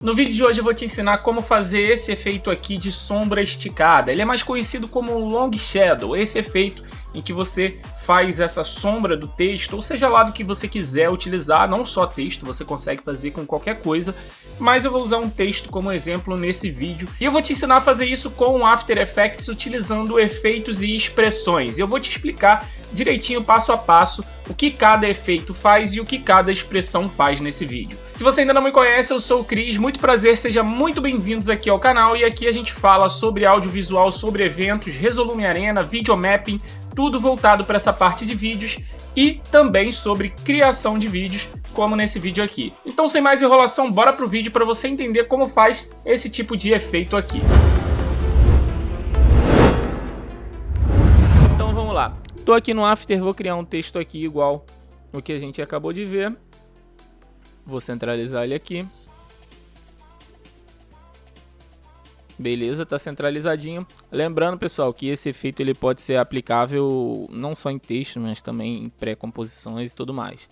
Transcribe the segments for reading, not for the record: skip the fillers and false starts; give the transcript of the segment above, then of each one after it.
No vídeo de hoje eu vou te ensinar como fazer esse efeito aqui de sombra esticada. Ele é mais conhecido como Long Shadow, esse efeito em que você faz essa sombra do texto, ou seja lá do que você quiser utilizar, não só texto, você consegue fazer com qualquer coisa, mas eu vou usar um texto como exemplo nesse vídeo. E eu vou te ensinar a fazer isso com o After Effects utilizando efeitos e expressões. Eu vou te explicar direitinho, passo a passo, o que cada efeito faz e o que cada expressão faz nesse vídeo. Se você ainda não me conhece, eu sou o Cris, muito prazer, sejam muito bem-vindos aqui ao canal, e aqui a gente fala sobre audiovisual, sobre eventos, Resolume Arena, videomapping, tudo voltado para essa parte de vídeos e também sobre criação de vídeos, como nesse vídeo aqui. Então, sem mais enrolação, bora pro vídeo para você entender como faz esse tipo de efeito aqui. Então vamos lá. Tô aqui no After, vou criar um texto aqui igual o que a gente acabou de ver. Vou centralizar ele aqui. Beleza, tá centralizadinho. Lembrando, pessoal, que esse efeito ele pode ser aplicável não só em texto, mas também em pré-composições e tudo mais.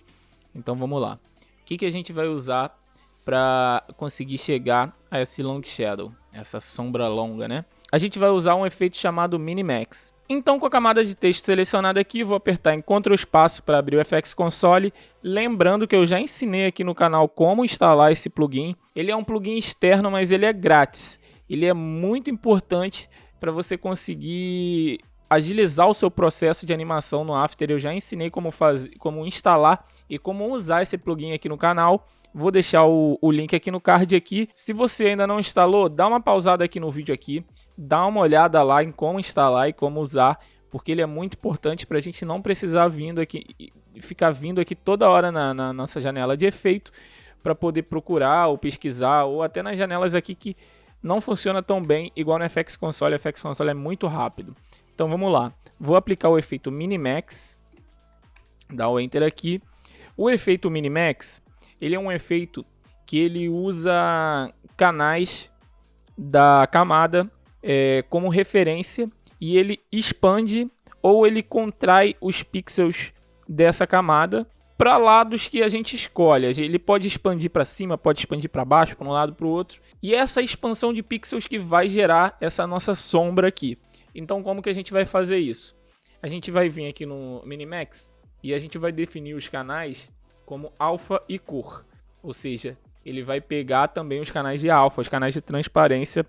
Então vamos lá. O que a gente vai usar para conseguir chegar a esse Long Shadow, essa sombra longa, né? A gente vai usar um efeito chamado Minimax. Então, com a camada de texto selecionada aqui, vou apertar em Ctrl Espaço para abrir o FX Console. Lembrando que eu já ensinei aqui no canal como instalar esse plugin. Ele é um plugin externo, mas ele é grátis. Ele é muito importante para você conseguir agilizar o seu processo de animação no After. Eu já ensinei como instalar e como usar esse plugin aqui no canal. Vou deixar o link aqui no card aqui. Se você ainda não instalou, dá uma pausada aqui no vídeo aqui. Dá uma olhada lá em como instalar e como usar, porque ele é muito importante para a gente não precisar ficar vindo aqui toda hora na nossa janela de efeito para poder procurar ou pesquisar, ou até nas janelas aqui que não funciona tão bem igual no FX Console. O FX Console é muito rápido. Então vamos lá. Vou aplicar o efeito Minimax. Dá o Enter aqui. O efeito Minimax, ele é um efeito que ele usa canais da camada como referência, e ele expande ou ele contrai os pixels dessa camada para lados que a gente escolhe. Ele pode expandir para cima, pode expandir para baixo, para um lado, para o outro. E essa expansão de pixels que vai gerar essa nossa sombra aqui. Então, como que a gente vai fazer isso? A gente vai vir aqui no Minimax e a gente vai definir os canais como alfa e cor. Ou seja, ele vai pegar também os canais de alfa, os canais de transparência,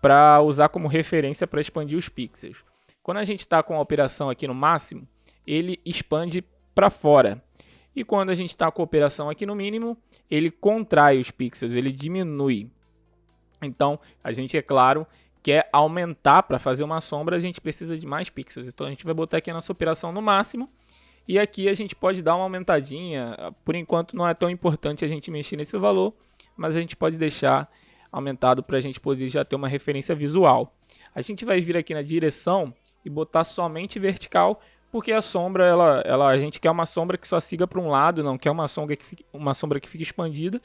para usar como referência para expandir os pixels. Quando a gente está com a operação aqui no máximo, ele expande para fora. E quando a gente está com a operação aqui no mínimo, ele contrai os pixels, ele diminui. Então, a gente, é claro, quer aumentar. Para fazer uma sombra, a gente precisa de mais pixels. Então, a gente vai botar aqui a nossa operação no máximo. E aqui a gente pode dar uma aumentadinha. Por enquanto, não é tão importante a gente mexer nesse valor, mas a gente pode deixar aumentado para a gente poder já ter uma referência visual. A gente vai vir aqui na direção e botar somente vertical, porque a sombra, a gente quer uma sombra que só siga para um lado, não quer uma sombra que fique expandida.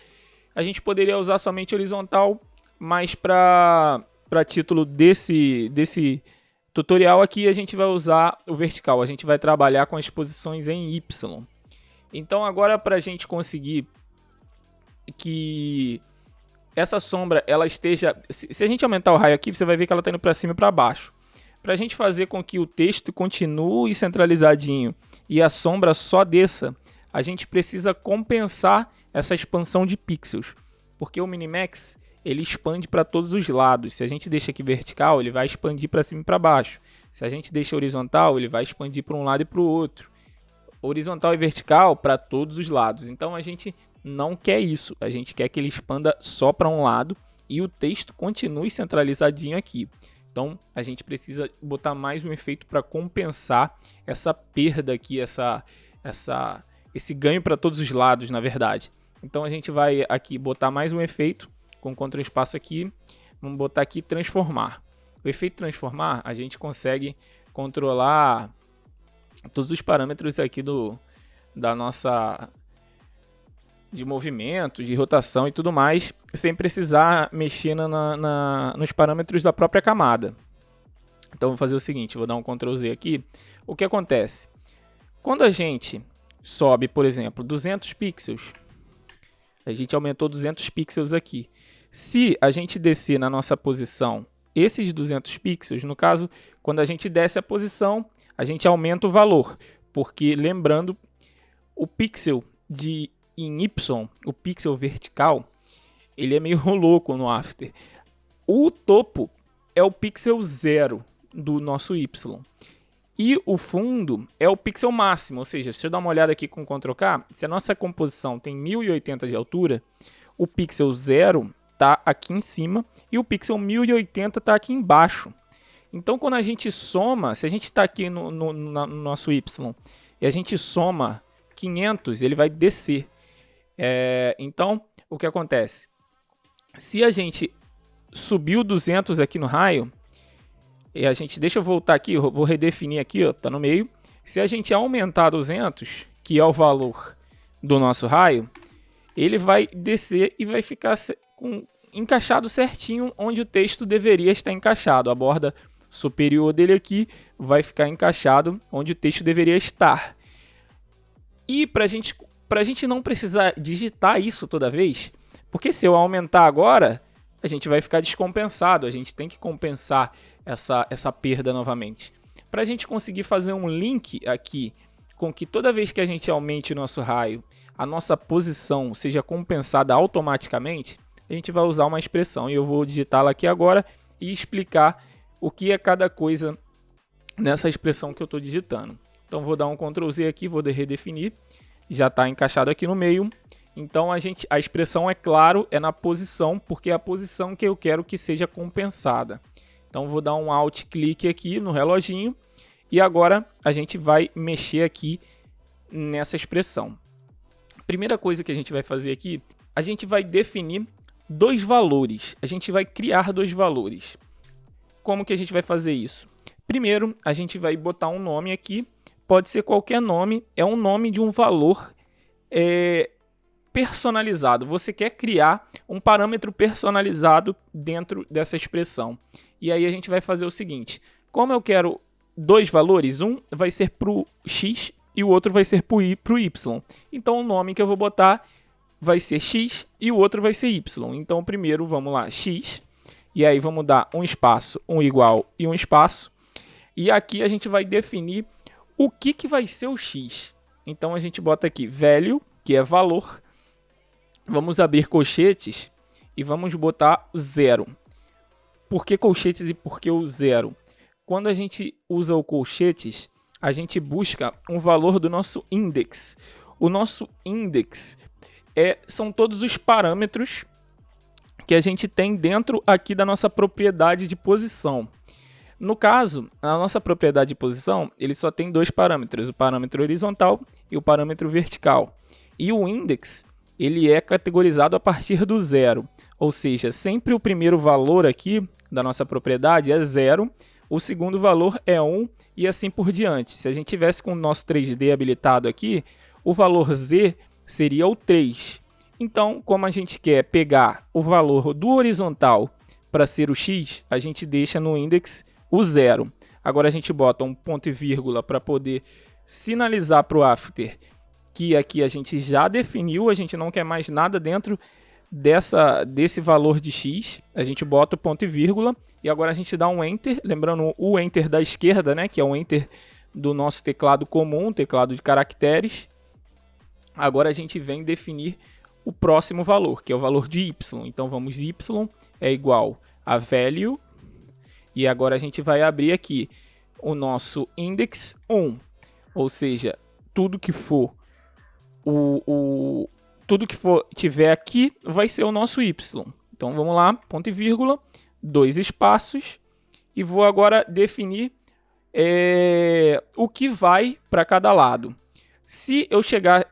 A gente poderia usar somente horizontal, mas para título desse tutorial aqui a gente vai usar o vertical. A gente vai trabalhar com as posições em Y. Então agora, para a gente conseguir que essa sombra ela esteja... Se a gente aumentar o raio aqui, você vai ver que ela está indo para cima e para baixo. Para a gente fazer com que o texto continue centralizadinho e a sombra só desça, a gente precisa compensar essa expansão de pixels. Porque o Minimax, ele expande para todos os lados. Se a gente deixa aqui vertical, ele vai expandir para cima e para baixo. Se a gente deixa horizontal, ele vai expandir para um lado e para o outro. Horizontal e vertical para todos os lados. Então a gente não quer isso. A gente quer que ele expanda só para um lado e o texto continue centralizadinho aqui. Então a gente precisa botar mais um efeito para compensar essa perda aqui, esse ganho para todos os lados, na verdade. Então a gente vai aqui botar mais um efeito com Ctrl Espaço aqui. Vamos botar aqui transformar. O efeito transformar, a gente consegue controlar todos os parâmetros aqui da nossa de movimento, de rotação e tudo mais, sem precisar mexer nos parâmetros da própria camada. Então vou fazer o seguinte, vou dar um Ctrl Z aqui. O que acontece? Quando a gente sobe, por exemplo, 200 pixels, A gente aumentou 200 pixels aqui. Se a gente descer na nossa posição esses 200 pixels, no caso, quando a gente desce a posição, a gente aumenta o valor, porque lembrando, o pixel em Y, o pixel vertical, ele é meio louco no After. O topo é o pixel 0 do nosso Y. E o fundo é o pixel máximo, ou seja, se eu dar uma olhada aqui com Ctrl K, se a nossa composição tem 1080 de altura, o pixel 0 está aqui em cima e o pixel 1080 está aqui embaixo. Então, quando a gente soma, se a gente está aqui no nosso Y e a gente soma 500, ele vai descer. Então, o que acontece? Se a gente subiu 200 aqui no raio, e a gente, deixa eu voltar aqui, eu vou redefinir aqui, ó, tá no meio. Se a gente aumentar 200, que é o valor do nosso raio, ele vai descer e vai ficar encaixado certinho onde o texto deveria estar encaixado. A borda superior dele aqui vai ficar encaixado onde o texto deveria estar. E para a gente não precisar digitar isso toda vez, porque se eu aumentar agora, a gente vai ficar descompensado, a gente tem que compensar essa perda novamente. Para a gente conseguir fazer um link aqui com que toda vez que a gente aumente o nosso raio, a nossa posição seja compensada automaticamente, a gente vai usar uma expressão e eu vou digitá-la aqui agora e explicar o que é cada coisa nessa expressão que eu estou digitando. Então vou dar um Ctrl Z aqui, vou redefinir, já está encaixado aqui no meio. Então a expressão, é claro, é na posição, porque é a posição que eu quero que seja compensada. Então vou dar um Alt clique aqui no reloginho e agora a gente vai mexer aqui nessa expressão. Primeira coisa que a gente vai fazer aqui, a gente vai definir dois valores. A gente vai criar dois valores. Como que a gente vai fazer isso? Primeiro, a gente vai botar um nome aqui. Pode ser qualquer nome, é um nome de um valor personalizado. Você quer criar um parâmetro personalizado dentro dessa expressão. E aí a gente vai fazer o seguinte. Como eu quero dois valores, um vai ser para o X e o outro vai ser para o Y. Então o nome que eu vou botar vai ser X e o outro vai ser Y. Então primeiro, vamos lá, X. E aí vamos dar um espaço, um igual e um espaço. E aqui a gente vai definir o que vai ser o X. Então a gente bota aqui value, que é valor. Vamos abrir colchetes e vamos botar 0. Por que colchetes e por que o 0? Quando a gente usa o colchetes, a gente busca um valor do nosso index. O nosso index são todos os parâmetros que a gente tem dentro aqui da nossa propriedade de posição. No caso, a nossa propriedade de posição, ele só tem dois parâmetros, o parâmetro horizontal e o parâmetro vertical. E o index, ele é categorizado a partir do 0, ou seja, sempre o primeiro valor aqui da nossa propriedade é 0, o segundo valor é 1 e assim por diante. Se a gente tivesse com o nosso 3D habilitado aqui, o valor Z seria o 3. Então, como a gente quer pegar o valor do horizontal para ser o X, a gente deixa no index o 0. Agora a gente bota um ponto e vírgula para poder sinalizar para o After que aqui a gente já definiu, a gente não quer mais nada dentro desse valor de X. A gente bota o ponto e vírgula e agora a gente dá um Enter, lembrando o Enter da esquerda, né, que é o Enter do nosso teclado comum, teclado de caracteres. Agora a gente vem definir o próximo valor, que é o valor de Y. Então vamos, Y é igual a value. E agora a gente vai abrir aqui o nosso index 1. Ou seja, tudo que for tiver aqui vai ser o nosso Y. Então vamos lá, ponto e vírgula, 2 espaços. E vou agora definir o que vai para cada lado. Se eu chegar...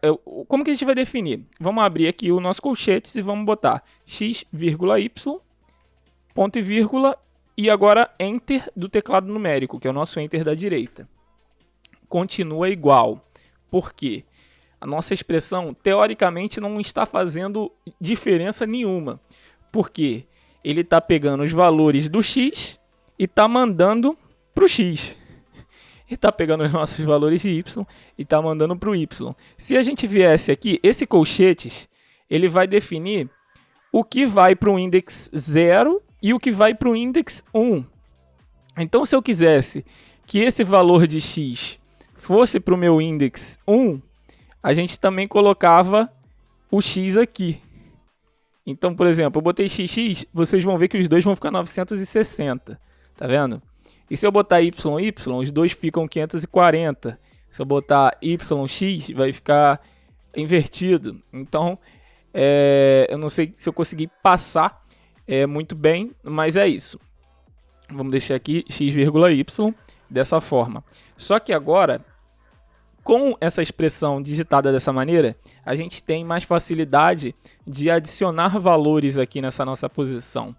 como que a gente vai definir? Vamos abrir aqui o nosso colchetes e vamos botar x, y, ponto e vírgula, e agora Enter do teclado numérico, que é o nosso Enter da direita. Continua igual. Por quê? A nossa expressão, teoricamente, não está fazendo diferença nenhuma. Porque ele está pegando os valores do x e está mandando para o x. Ele está pegando os nossos valores de y e está mandando para o y. Se a gente viesse aqui, esse colchetes, ele vai definir o que vai para o index 0 e o que vai para o index 1. Então, se eu quisesse que esse valor de x fosse para o meu index 1, a gente também colocava o x aqui. Então, por exemplo, eu botei xx, vocês vão ver que os dois vão ficar 960, tá vendo? E se eu botar yy, os dois ficam 540. Se eu botar yx, vai ficar invertido. Então, eu não sei se eu consegui passar muito bem, mas é isso. Vamos deixar aqui x,y dessa forma. Só que agora, com essa expressão digitada dessa maneira, a gente tem mais facilidade de adicionar valores aqui nessa nossa posição.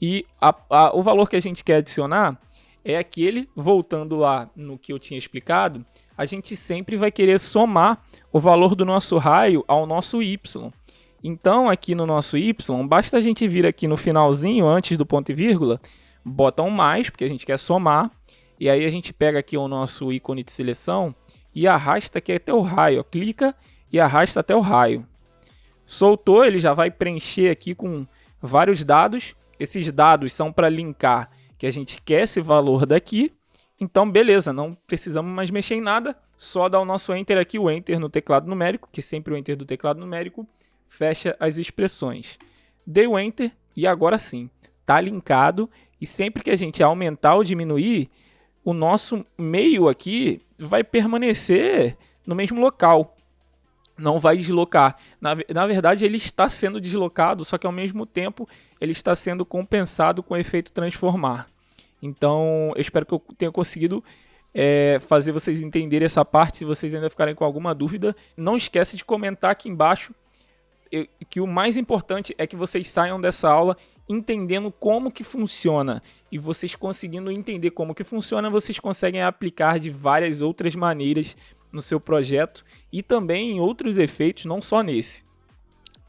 E o valor que a gente quer adicionar é aquele, voltando lá no que eu tinha explicado, a gente sempre vai querer somar o valor do nosso raio ao nosso y. Então, aqui no nosso y, basta a gente vir aqui no finalzinho, antes do ponto e vírgula, bota um mais, porque a gente quer somar, e aí a gente pega aqui o nosso ícone de seleção e arrasta aqui até o raio, ó, clica e arrasta até o raio. Soltou, ele já vai preencher aqui com vários dados. Esses dados são para linkar que a gente quer esse valor daqui. Então, beleza, não precisamos mais mexer em nada, só dar o nosso Enter aqui, o Enter no teclado numérico, que sempre o Enter do teclado numérico fecha as expressões. Dei o Enter e agora sim, está linkado. E sempre que a gente aumentar ou diminuir, o nosso meio aqui vai permanecer no mesmo local. Não vai deslocar. Na verdade, ele está sendo deslocado, só que ao mesmo tempo ele está sendo compensado com o efeito transformar. Então, eu espero que eu tenha conseguido fazer vocês entenderem essa parte. Se vocês ainda ficarem com alguma dúvida, não esquece de comentar aqui embaixo, que o mais importante é que vocês saiam dessa aula entendendo como que funciona. E vocês conseguindo entender como que funciona, vocês conseguem aplicar de várias outras maneiras no seu projeto e também em outros efeitos, não só nesse.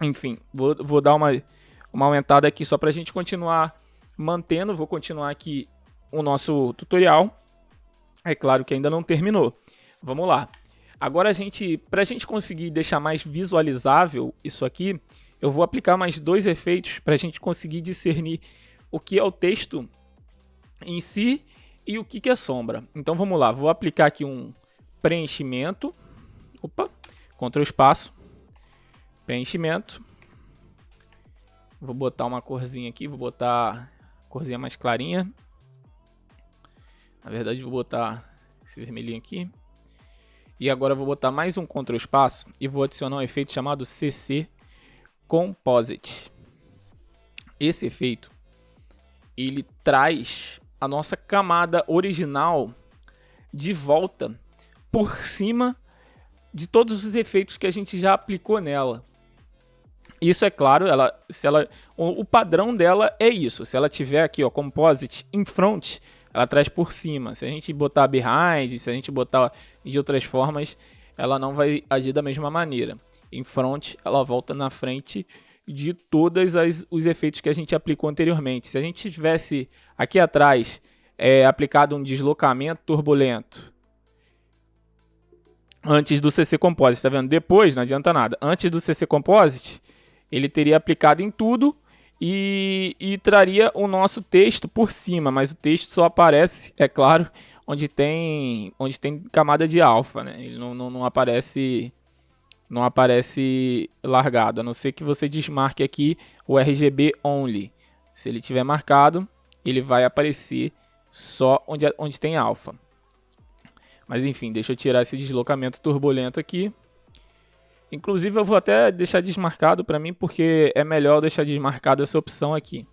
Enfim, vou dar uma aumentada aqui só para a gente continuar mantendo. Vou continuar aqui o nosso tutorial. É claro que ainda não terminou. Vamos lá. Agora, para a gente conseguir deixar mais visualizável isso aqui, eu vou aplicar mais dois efeitos para a gente conseguir discernir o que é o texto em si e o que é sombra. Então vamos lá, vou aplicar aqui um preenchimento. Opa, Ctrl espaço, preenchimento. Vou botar uma corzinha aqui, vou botar a corzinha mais clarinha. Na verdade, vou botar esse vermelhinho aqui. E agora eu vou botar mais um Ctrl espaço e vou adicionar um efeito chamado CC Composite. Esse efeito, ele traz a nossa camada original de volta por cima de todos os efeitos que a gente já aplicou nela. Isso é claro, o padrão dela é isso. Se ela tiver aqui, ó, Composite in front, ela traz por cima. Se a gente botar behind, se a gente botar de outras formas, ela não vai agir da mesma maneira. Em front, ela volta na frente de todos os efeitos que a gente aplicou anteriormente. Se a gente tivesse aqui atrás aplicado um deslocamento turbulento antes do CC Composite, tá vendo? Depois, não adianta nada. Antes do CC Composite, ele teria aplicado em tudo e traria o nosso texto por cima, mas o texto só aparece, é claro, onde tem camada de alfa, né? Ele não aparece largado, a não ser que você desmarque aqui o RGB Only. Se ele tiver marcado, ele vai aparecer só onde tem alfa. Mas enfim, deixa eu tirar esse deslocamento turbulento aqui. Inclusive eu vou até deixar desmarcado para mim, porque é melhor deixar desmarcado essa opção aqui.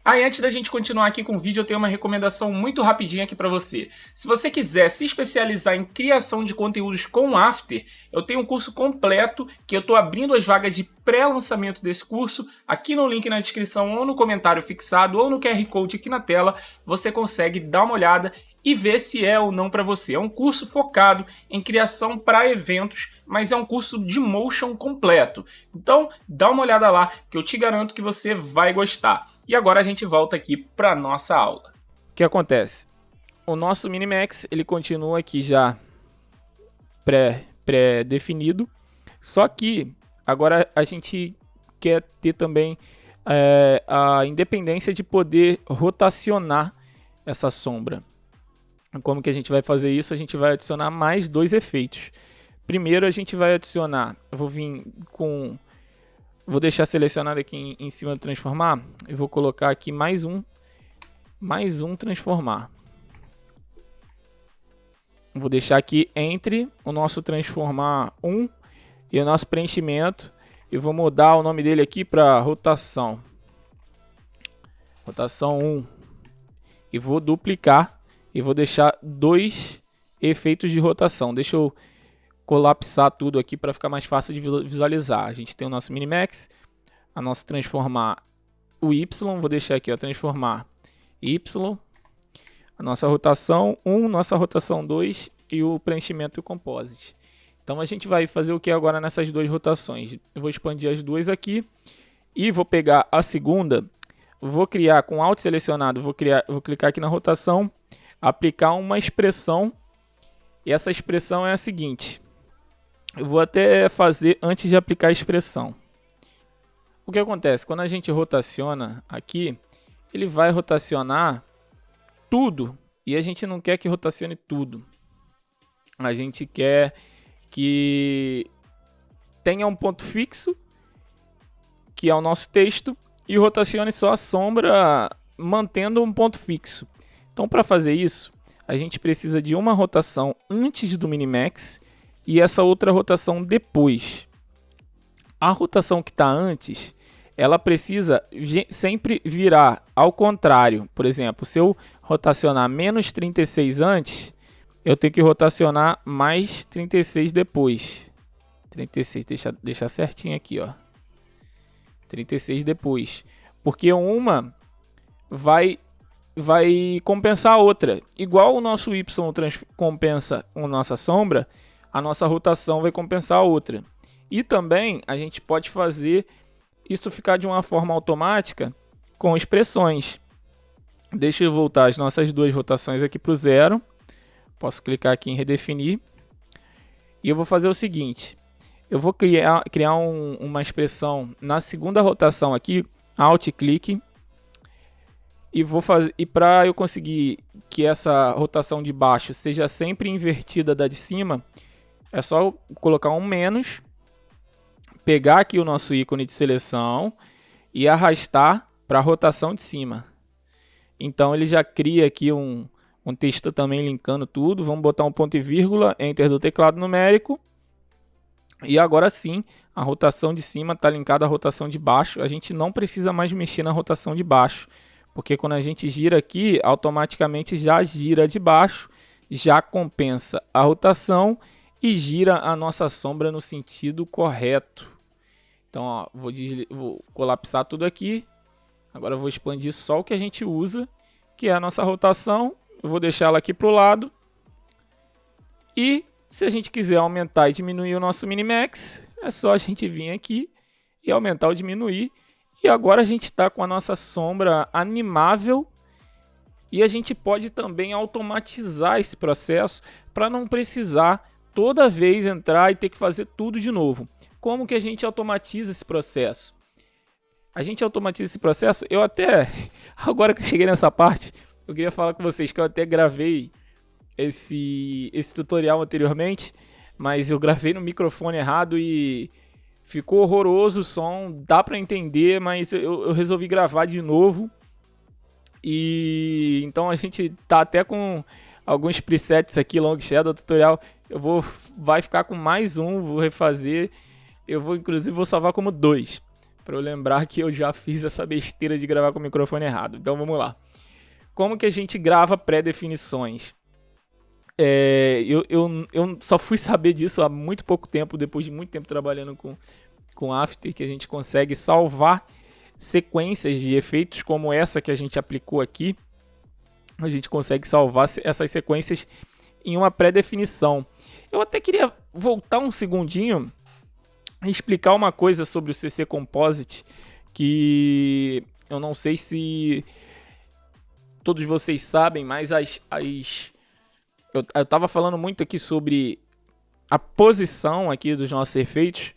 E antes da gente continuar aqui com o vídeo, eu tenho uma recomendação muito rapidinha aqui para você. Se você quiser se especializar em criação de conteúdos com After, eu tenho um curso completo que eu estou abrindo as vagas de pré-lançamento desse curso. Aqui no link na descrição, ou no comentário fixado, ou no QR Code aqui na tela, você consegue dar uma olhada e ver se é ou não para você. É um curso focado em criação para eventos, mas é um curso de motion completo. Então, dá uma olhada lá, que eu te garanto que você vai gostar. E agora a gente volta aqui para a nossa aula. O que acontece? O nosso Minimax, ele continua aqui já pré-definido, só que agora a gente quer ter também a independência de poder rotacionar essa sombra. Como que a gente vai fazer isso? A gente vai adicionar mais 2 efeitos. Primeiro a gente vai adicionar, eu vou deixar selecionado aqui em cima do transformar, e vou colocar aqui mais um transformar. Vou deixar aqui entre o nosso transformar 1 e o nosso preenchimento, e vou mudar o nome dele aqui para rotação 1, e vou duplicar e vou deixar 2 efeitos de rotação. Deixa eu colapsar tudo aqui para ficar mais fácil de visualizar. A gente tem o nosso Minimax, a nossa transformar o Y, vou deixar aqui, ó, transformar Y, a nossa rotação 1, nossa rotação 2 e o preenchimento e o composite. Então a gente vai fazer o que agora nessas 2 rotações? Eu vou expandir as 2 aqui e vou pegar a segunda, vou criar com Alt selecionado, vou clicar aqui na rotação, aplicar uma expressão, e essa expressão é a seguinte. Eu vou até fazer antes de aplicar a expressão. O que acontece? Quando a gente rotaciona aqui, ele vai rotacionar tudo, e a gente não quer que rotacione tudo. A gente quer que tenha um ponto fixo, que é o nosso texto, e rotacione só a sombra mantendo um ponto fixo. Então, para fazer isso, a gente precisa de uma rotação antes do Minimax e essa outra rotação depois. A rotação que está antes, ela precisa sempre virar ao contrário. Por exemplo, se eu rotacionar menos 36 antes, eu tenho que rotacionar mais 36 depois. 36, deixar certinho aqui, ó. 36 depois. Porque uma vai compensar a outra. Igual o nosso Y compensa a nossa sombra, a nossa rotação vai compensar a outra. E também a gente pode fazer isso ficar de uma forma automática com expressões. Deixa eu voltar as nossas 2 rotações aqui para o 0. Posso clicar aqui em redefinir. E eu vou fazer o seguinte. Eu vou criar uma expressão na segunda rotação aqui, Alt clique. E para eu conseguir que essa rotação de baixo seja sempre invertida da de cima, é só colocar um menos, pegar aqui o nosso ícone de seleção e arrastar para a rotação de cima. Então ele já cria aqui um texto também linkando tudo. Vamos botar um ponto e vírgula, Enter do teclado numérico. E agora sim, a rotação de cima está linkada à rotação de baixo. A gente não precisa mais mexer na rotação de baixo, porque quando a gente gira aqui, automaticamente já gira de baixo, já compensa a rotação e gira a nossa sombra no sentido correto. Então, ó, vou colapsar tudo aqui. Agora eu vou expandir só o que a gente usa, que é a nossa rotação. Eu vou deixar ela aqui para o lado. E se a gente quiser aumentar e diminuir o nosso Minimax, é só a gente vir aqui e aumentar ou diminuir. E agora a gente está com a nossa sombra animável. E a gente pode também automatizar esse processo para não precisar toda vez entrar e ter que fazer tudo de novo. Como que a gente automatiza esse processo? A gente automatiza esse processo. Eu até, agora que eu cheguei nessa parte, eu queria falar com vocês que eu até gravei esse tutorial anteriormente, mas eu gravei no microfone errado e ficou horroroso o som, dá para entender, mas eu resolvi gravar de novo. E então a gente tá até com alguns presets aqui, Long Shadow tutorial. Vai ficar com mais um, vou refazer. Inclusive vou salvar como 2, para eu lembrar que eu já fiz essa besteira de gravar com o microfone errado. Então vamos lá. Como que a gente grava pré-definições? Eu só fui saber disso há muito pouco tempo, depois de muito tempo trabalhando com After, que a gente consegue salvar sequências de efeitos como essa que a gente aplicou aqui. A gente consegue salvar essas sequências em uma pré-definição. Eu até queria voltar um segundinho e explicar uma coisa sobre o CC Composite, que eu não sei se todos vocês sabem, mas eu estava falando muito aqui sobre a posição aqui dos nossos efeitos,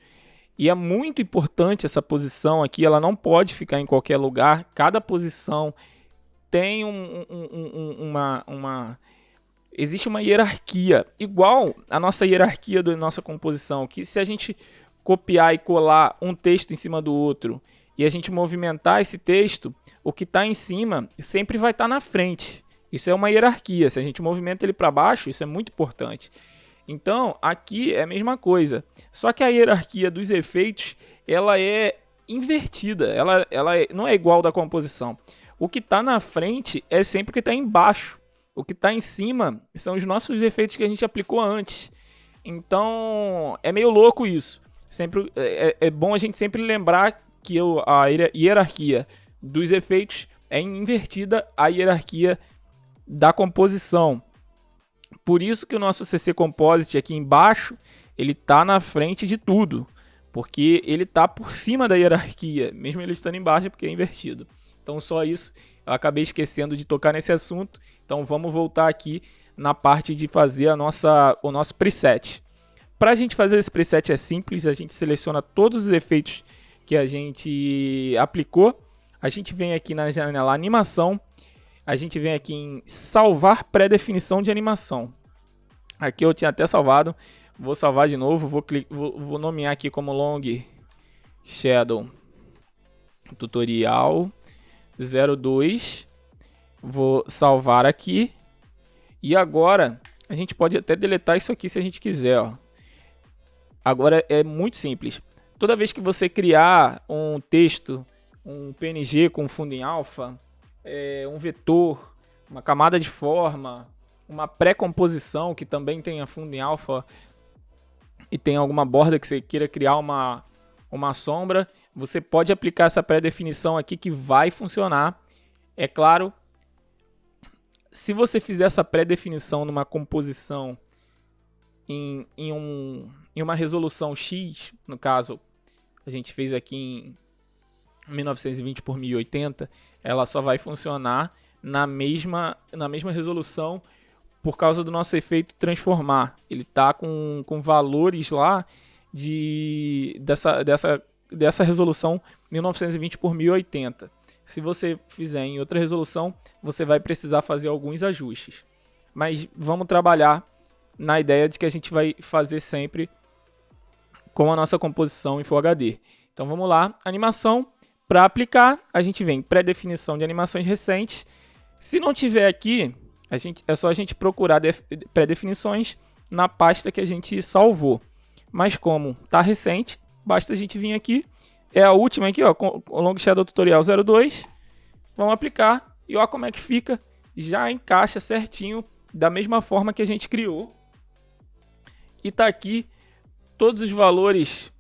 E é muito importante essa posição aqui, ela não pode ficar em qualquer lugar. Cada posição tem existe uma hierarquia, igual a nossa hierarquia da nossa composição, que se a gente copiar e colar um texto em cima do outro e a gente movimentar esse texto, o que está em cima sempre vai estar na frente. Isso é uma hierarquia. Se a gente movimenta ele para baixo, isso é muito importante. Então, aqui é a mesma coisa. Só que a hierarquia dos efeitos, ela é invertida. Ela não é igual da composição. O que está na frente é sempre o que está embaixo. O que está em cima são os nossos efeitos que a gente aplicou antes. Então, é meio louco isso. Sempre, é bom a gente sempre lembrar que a hierarquia dos efeitos é invertida à hierarquia da composição. Por isso que o nosso CC Composite aqui embaixo, ele está na frente de tudo, porque ele está por cima da hierarquia, mesmo ele estando embaixo, porque é invertido. Então só isso, eu acabei esquecendo de tocar nesse assunto, então vamos voltar aqui na parte de fazer o nosso preset. Para a gente fazer esse preset é simples, a gente seleciona todos os efeitos que a gente aplicou, a gente vem aqui na janela animação, a gente vem aqui em salvar pré-definição de animação. Aqui eu tinha até salvado, vou salvar de novo, vou nomear aqui como Long Shadow Tutorial 02. Vou salvar aqui. E agora a gente pode até deletar isso aqui se a gente quiser. Ó. Agora é muito simples. Toda vez que você criar um texto, um PNG com fundo em alfa, um vetor, uma camada de forma, uma pré-composição que também tenha fundo em alfa e tem alguma borda que você queira criar uma sombra, você pode aplicar essa pré-definição aqui que vai funcionar. É claro, se você fizer essa pré-definição numa composição em uma resolução X, no caso a gente fez aqui em 1920 por 1080, ela só vai funcionar na mesma resolução por causa do nosso efeito transformar. Ele está com valores lá dessa resolução 1920 por 1080. Se você fizer em outra resolução, você vai precisar fazer alguns ajustes. Mas vamos trabalhar na ideia de que a gente vai fazer sempre com a nossa composição em Full HD. Então vamos lá, animação. Para aplicar, a gente vem em pré-definição de animações recentes. Se não tiver aqui, é só a gente procurar pré-definições na pasta que a gente salvou. Mas como está recente, basta a gente vir aqui. É a última aqui, ó, com o Long Shadow Tutorial 02. Vamos aplicar e olha como é que fica. Já encaixa certinho da mesma forma que a gente criou. E tá aqui todos os valores.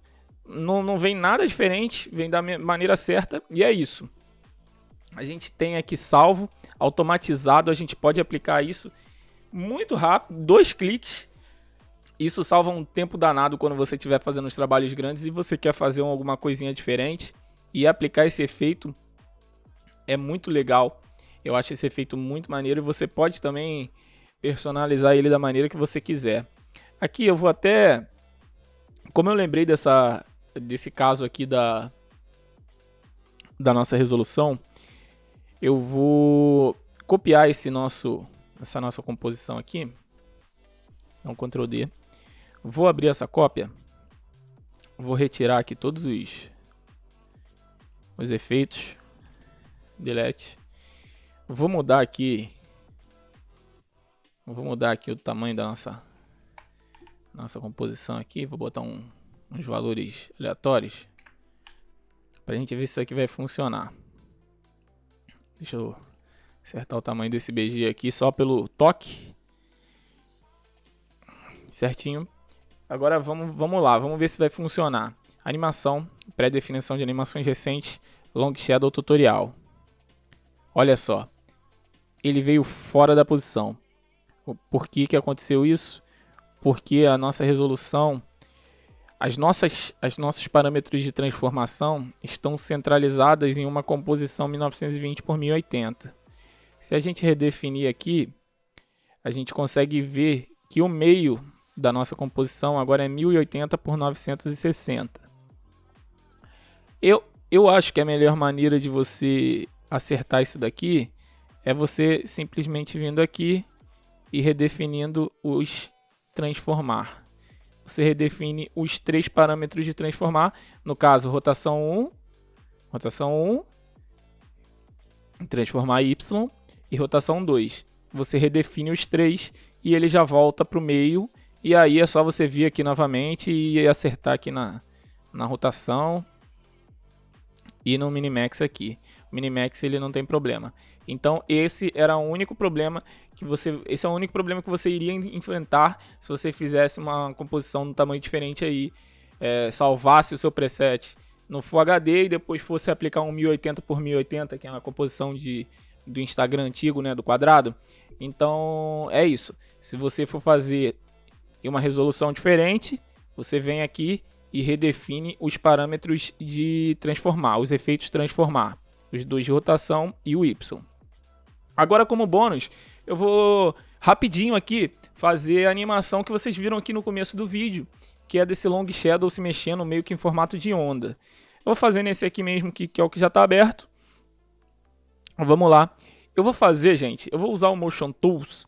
Não vem nada diferente, vem da maneira certa e é isso. A gente tem aqui salvo, automatizado, a gente pode aplicar isso muito rápido, 2 cliques. Isso salva um tempo danado quando você estiver fazendo os trabalhos grandes e você quer fazer alguma coisinha diferente. E aplicar esse efeito é muito legal. Eu acho esse efeito muito maneiro e você pode também personalizar ele da maneira que você quiser. Aqui eu vou até... Como eu lembrei desse caso aqui da nossa resolução, eu vou copiar essa nossa composição aqui. Então, Ctrl D. Vou abrir essa cópia. Vou retirar aqui todos os efeitos. Delete. Vou mudar aqui o tamanho da nossa composição aqui. Vou botar uns valores aleatórios para a gente ver se isso aqui vai funcionar. Deixa eu acertar o tamanho desse BG aqui só pelo toque. Certinho. Agora vamos lá, vamos ver se vai funcionar. Animação, pré-definição de animações recentes, Long Shadow Tutorial. Olha só, ele veio fora da posição. Por que aconteceu isso? Porque a nossa resolução, os nossos parâmetros de transformação estão centralizadas em uma composição 1920 por 1080. Se a gente redefinir aqui, a gente consegue ver que o meio da nossa composição agora é 1080 por 960. Eu acho que a melhor maneira de você acertar isso daqui é você simplesmente vindo aqui e redefinindo os transformar. Você redefine os 3 parâmetros de transformar, no caso rotação 1, transformar Y, e rotação 2. Você redefine os 3 e ele já volta para o meio, e aí é só você vir aqui novamente e acertar aqui na rotação e no Minimax aqui. O Minimax ele não tem problema. Então esse era o único problema que você iria enfrentar se você fizesse uma composição num tamanho diferente aí, salvasse o seu preset no Full HD e depois fosse aplicar um 1080 por 1080, que é uma composição do Instagram antigo, né, do quadrado. Então é isso. Se você for fazer uma resolução diferente, você vem aqui e redefine os parâmetros de transformar, os efeitos transformar, os 2 de rotação e o Y. Agora, como bônus, eu vou rapidinho aqui fazer a animação que vocês viram aqui no começo do vídeo, que é desse Long Shadow se mexendo meio que em formato de onda. Eu vou fazer nesse aqui mesmo, que é o que já está aberto. Vamos lá. Eu vou fazer, gente, eu vou usar o Motion Tools.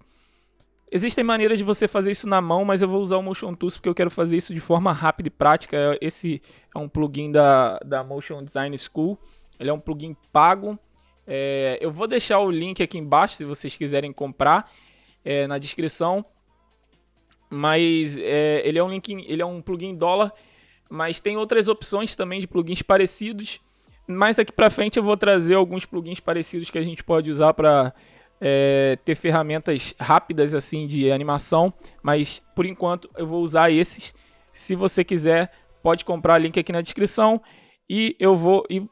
Existem maneiras de você fazer isso na mão, mas eu vou usar o Motion Tools porque eu quero fazer isso de forma rápida e prática. Esse é um plugin da Motion Design School. Ele é um plugin pago. Eu vou deixar o link aqui embaixo se vocês quiserem comprar, na descrição. Mas ele é um plugin dólar, mas tem outras opções também de plugins parecidos. Mais aqui pra frente eu vou trazer alguns plugins parecidos que a gente pode usar para ter ferramentas rápidas assim de animação, mas por enquanto eu vou usar esses. Se você quiser, pode comprar, link aqui na descrição.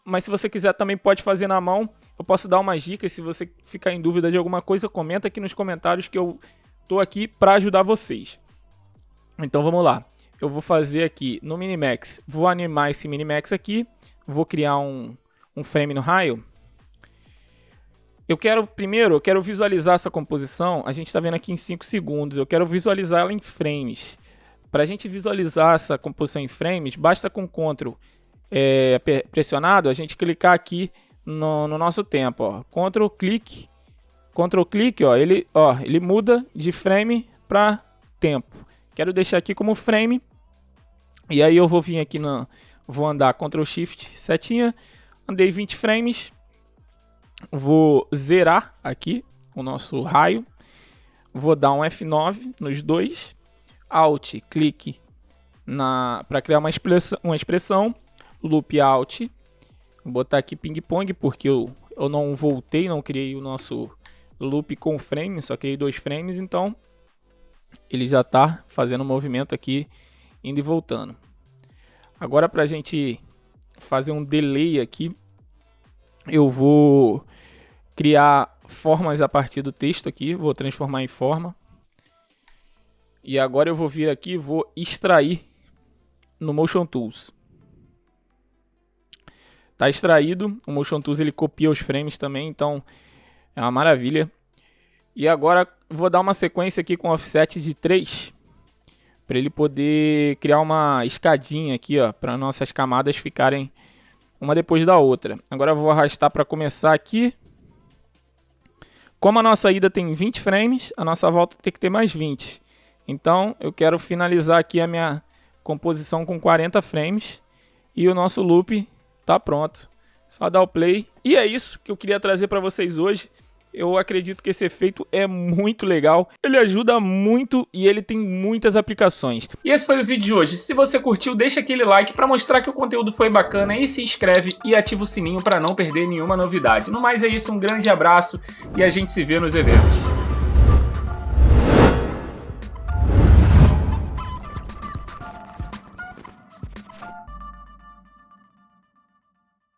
Mas se você quiser também pode fazer na mão. Eu posso dar umas dicas. Se você ficar em dúvida de alguma coisa, comenta aqui nos comentários que eu tô aqui para ajudar vocês. Então vamos lá. Eu vou fazer aqui no Minimax, vou animar esse Minimax aqui, vou criar um frame no raio. Eu quero visualizar essa composição. A gente está vendo aqui em 5 segundos. Eu quero visualizar ela em frames. Para a gente visualizar essa composição em frames, basta com Ctrl pressionado, a gente clicar aqui no nosso tempo. Ó. Ctrl clique, ó, ele muda de frame para tempo. Quero deixar aqui como frame. E aí eu vou vir aqui vou andar Ctrl Shift setinha, andei 20 frames. Vou zerar aqui o nosso raio. Vou dar um F9 nos dois. Alt, clique para criar uma expressão. Loop Alt. Vou botar aqui ping pong porque eu não voltei, não criei o nosso loop com frame, só criei 2 frames, então ele já está fazendo um movimento aqui, indo e voltando. Agora para a gente fazer um delay aqui, eu vou criar formas a partir do texto aqui, vou transformar em forma. E agora eu vou vir aqui e vou extrair no Motion Tools. Tá extraído, o Motion Tools ele copia os frames também, então é uma maravilha. E agora vou dar uma sequência aqui com offset de 3, para ele poder criar uma escadinha aqui, ó, para nossas camadas ficarem uma depois da outra. Agora eu vou arrastar para começar aqui. Como a nossa ida tem 20 frames, a nossa volta tem que ter mais 20. Então eu quero finalizar aqui a minha composição com 40 frames e o nosso loop tá pronto. Só dar o play. E é isso que eu queria trazer para vocês hoje. Eu acredito que esse efeito é muito legal, ele ajuda muito e ele tem muitas aplicações. E esse foi o vídeo de hoje. Se você curtiu, deixa aquele like para mostrar que o conteúdo foi bacana e se inscreve e ativa o sininho para não perder nenhuma novidade. No mais é isso, um grande abraço e a gente se vê nos eventos.